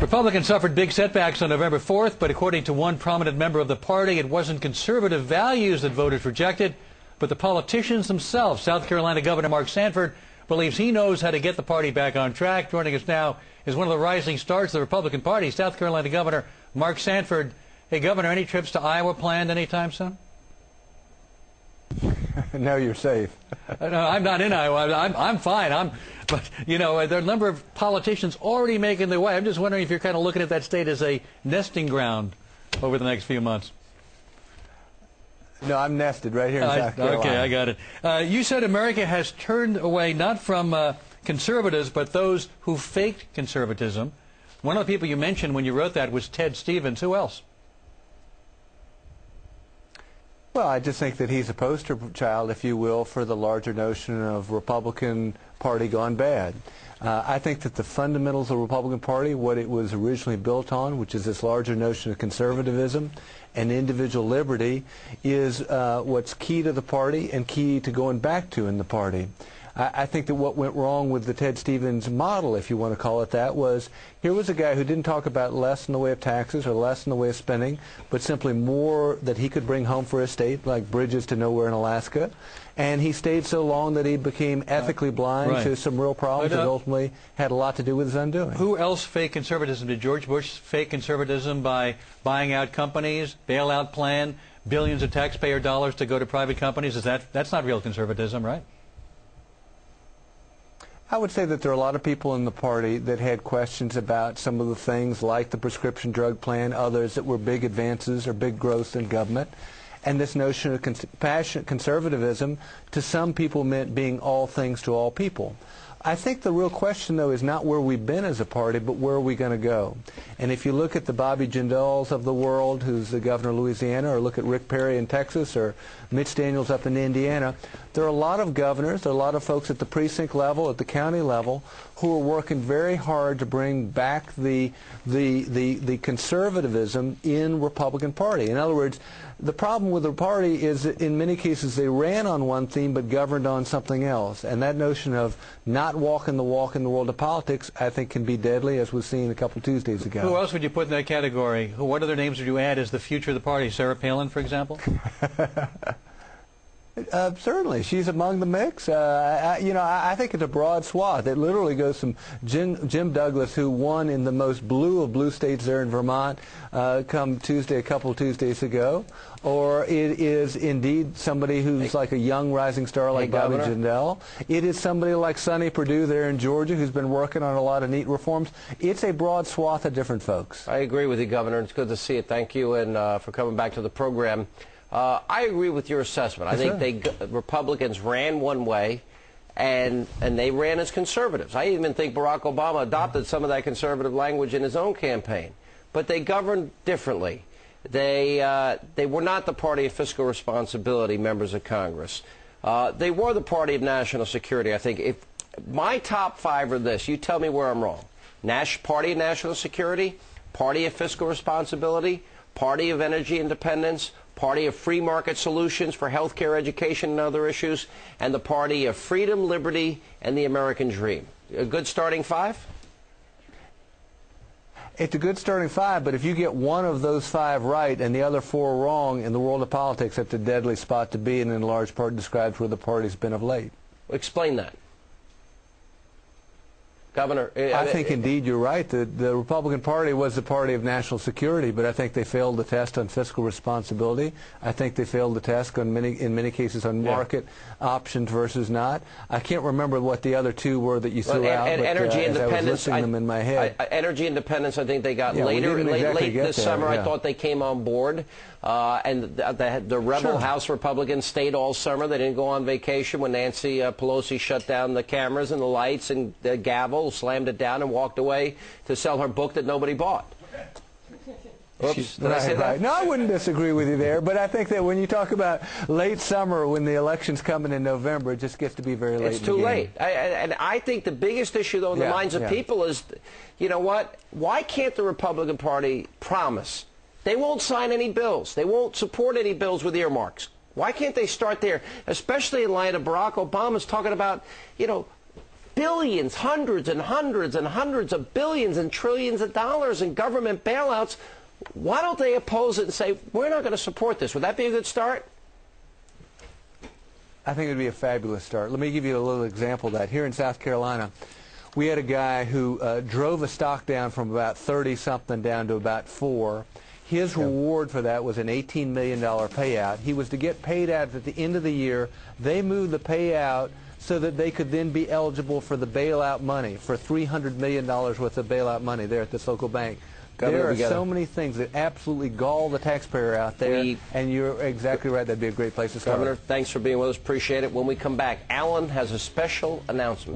Republicans suffered big setbacks on November 4th, but according to one prominent member of the party, it wasn't conservative values that voters rejected, but the politicians themselves. South Carolina Governor Mark Sanford believes he knows how to get the party back on track. Joining us now is one of the rising stars of the Republican Party, South Carolina Governor Mark Sanford. Hey, Governor, any trips to Iowa planned anytime soon? No, you're safe. No, I'm not in Iowa. I'm fine. But, you know, there are a number of politicians already making their way. I'm just wondering if you're kind of looking at that state as a nesting ground over the next few months. No, I'm nested right here in South Carolina. Okay, I got it. You said America has turned away not from conservatives, but those who faked conservatism. One of the people you mentioned when you wrote that was Ted Stevens. Who else? Well, I just think that he's a poster child, if you will, for the larger notion of Republican Party gone bad. I think that the fundamentals of the Republican Party, what it was originally built on, which is this larger notion of conservatism and individual liberty, is what's key to the party and key to going back to in the party. I think that what went wrong with the Ted Stevens model, if you want to call it that, was here was a guy who didn't talk about less in the way of taxes or less in the way of spending, but simply more that he could bring home for his state, like bridges to nowhere in Alaska. And he stayed so long that he became ethically blind to some real problems that ultimately had a lot to do with his undoing. Who else faked conservatism? Did George Bush fake conservatism by buying out companies, bailout plan, billions of taxpayer dollars to go to private companies? That's not real conservatism, right? I would say that there are a lot of people in the party that had questions about some of the things like the prescription drug plan, others that were big advances or big growths in government. And this notion of passionate conservatism to some people meant being all things to all people. I think the real question, though, is not where we've been as a party, but where are we going to go? And if you look at the Bobby Jindals of the world, who's the governor of Louisiana, or look at Rick Perry in Texas, or Mitch Daniels up in Indiana, there are a lot of governors, there are a lot of folks at the precinct level, at the county level, who are working very hard to bring back the conservatism in Republican Party. In other words, the problem with the party is that in many cases they ran on one theme but governed on something else. And that notion of not walking the walk in the world of politics, I think, can be deadly, as we've seen a couple Tuesdays ago. Who else would you put in that category? What other names would you add as the future of the party? Sarah Palin, for example? Certainly, she's among the mix. I think it's a broad swath. It literally goes from Jim Douglas, who won in the most blue of blue states there in Vermont, come Tuesday, a couple Tuesdays ago, or it is indeed somebody who's like a young rising star like Bobby Jindal. It is somebody like Sonny Perdue there in Georgia, who's been working on a lot of neat reforms. It's a broad swath of different folks. I agree with you, Governor. It's good to see it. Thank you, and for coming back to the program. I agree with your assessment. I think Republicans ran one way, and they ran as conservatives. I even think Barack Obama adopted some of that conservative language in his own campaign. But they governed differently. They were not the party of fiscal responsibility, members of Congress. They were the party of national security. I think if my top five are this, you tell me where I'm wrong. Party of national security, party of fiscal responsibility, party of energy independence, party of free market solutions for health care, education, and other issues, and the party of freedom, liberty, and the American dream. A good starting five? It's a good starting five, but if you get one of those five right and the other four wrong in the world of politics, that's a deadly spot to be, and in large part describes where the party's been of late. Explain that. Governor, I think indeed you're right. The Republican Party was the party of national security, but I think they failed the test on fiscal responsibility. I think they failed the test on in many cases on market options versus not. I can't remember what the other two were that you threw out. And but, energy independence. I was listing them in my head. Energy independence. I think they got late exactly this summer. I thought they came on board, and the rebel House Republicans stayed all summer. They didn't go on vacation when Nancy Pelosi shut down the cameras and the lights and the gavel, slammed it down, and walked away to sell her book that nobody bought. Oops, did I say that? No, I wouldn't disagree with you there, but I think that when you talk about late summer, when the election's coming in November, it just gets to be very late. It's too late. And I think the biggest issue, though, in the minds of people is, you know what? Why can't the Republican Party promise they won't sign any bills? They won't support any bills with earmarks. Why can't they start there, especially in light of Barack Obama's talking about, you know, billions, hundreds and hundreds and hundreds of billions and trillions of dollars in government bailouts. Why don't they oppose it and say, we're not going to support this? Would that be a good start? I think it would be a fabulous start. Let me give you a little example of that. Here in South Carolina, we had a guy who drove a stock down from about 30-something down to about 4. His reward for that was an $18 million payout. He was to get paid out at the end of the year. They moved the payout so that they could then be eligible for the bailout money, for $300 million worth of bailout money there at this local bank. Governor, there are so many things that absolutely gall the taxpayer out there, and you're exactly right. That'd be a great place to start. Governor, thanks for being with us. Appreciate it. When we come back, Alan has a special announcement.